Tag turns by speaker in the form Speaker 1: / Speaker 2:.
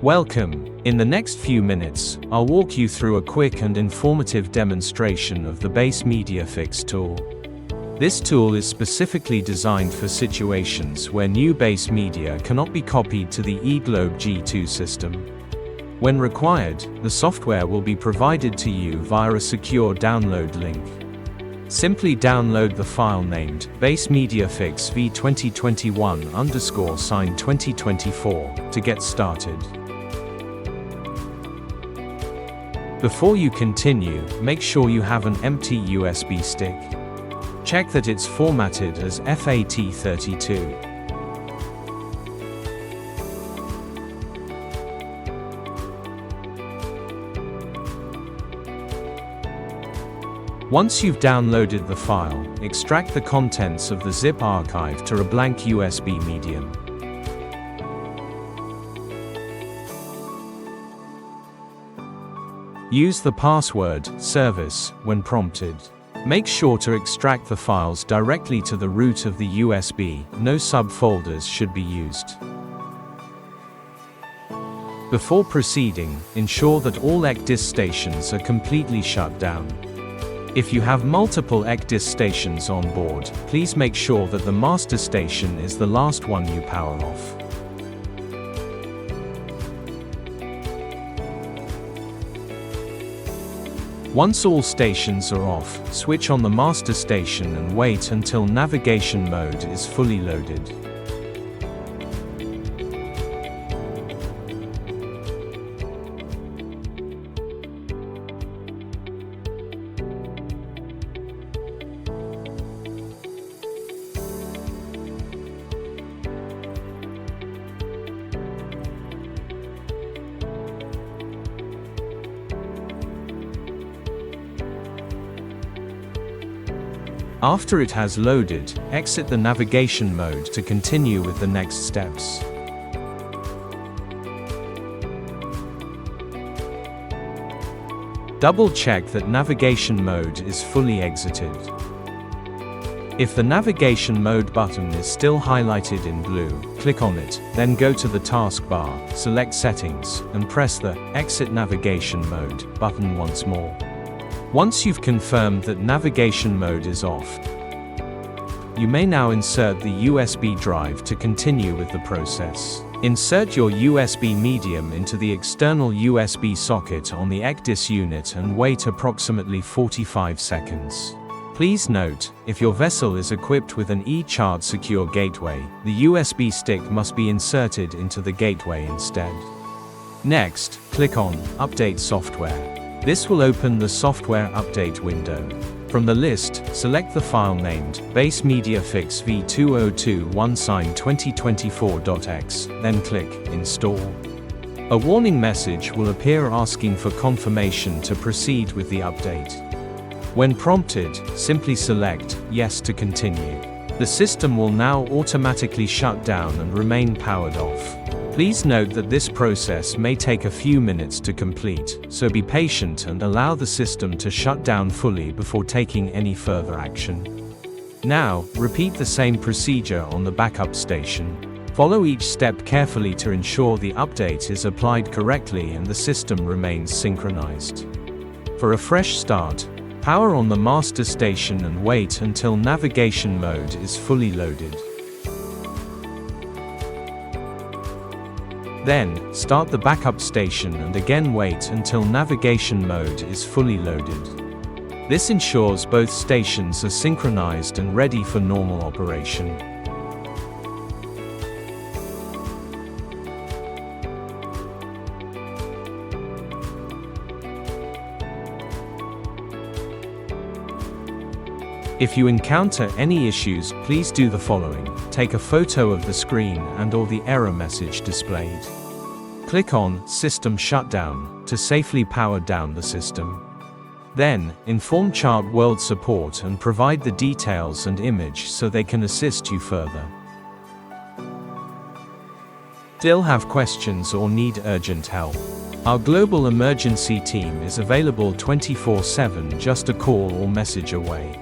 Speaker 1: Welcome. In the next few minutes, I'll walk you through a quick and informative demonstration of the Base Media Fix tool. This tool is specifically designed for situations where new base media cannot be copied to the eGlobe G2 system. When required, the software will be provided to you via a secure download link. Simply download the file named Base Media Fix v2021_2024 to get started. Before you continue, make sure you have an empty USB stick. Check that it's formatted as FAT32. Once you've downloaded the file, extract the contents of the zip archive to a blank USB medium. Use the password service when prompted. Make sure to extract the files directly to the root of the USB, no subfolders should be used. Before proceeding, ensure that all ECDIS stations are completely shut down. If you have multiple ECDIS stations on board, please make sure that the master station is the last one you power off. Once all stations are off, switch on the master station and wait until navigation mode is fully loaded. After it has loaded, exit the navigation mode to continue with the next steps. Double-check that navigation mode is fully exited. If the navigation mode button is still highlighted in blue, click on it, then go to the taskbar, select Settings, and press the Exit Navigation Mode button once more. Once you've confirmed that navigation mode is off, you may now insert the USB drive to continue with the process. Insert your USB medium into the external USB socket on the ECDIS unit and wait approximately 45 seconds. Please note, if your vessel is equipped with an eChart secure gateway, the USB stick must be inserted into the gateway instead. Next, click on Update Software. This will open the software update window. From the list, select the file named Base Media Fix v2021_2024.x, then click Install. A warning message will appear asking for confirmation to proceed with the update. When prompted, simply select Yes to continue. The system will now automatically shut down and remain powered off. Please note that this process may take a few minutes to complete, so be patient and allow the system to shut down fully before taking any further action. Now, repeat the same procedure on the backup station. Follow each step carefully to ensure the update is applied correctly and the system remains synchronized. For a fresh start, power on the master station and wait until navigation mode is fully loaded. Then, start the backup station and again wait until navigation mode is fully loaded. This ensures both stations are synchronized and ready for normal operation. If you encounter any issues, please do the following. Take a photo of the screen and/or the error message displayed. Click on System Shutdown to safely power down the system. Then, inform Chart World Support and provide the details and image so they can assist you further. Still have questions or need urgent help? Our global emergency team is available 24/7, just a call or message away.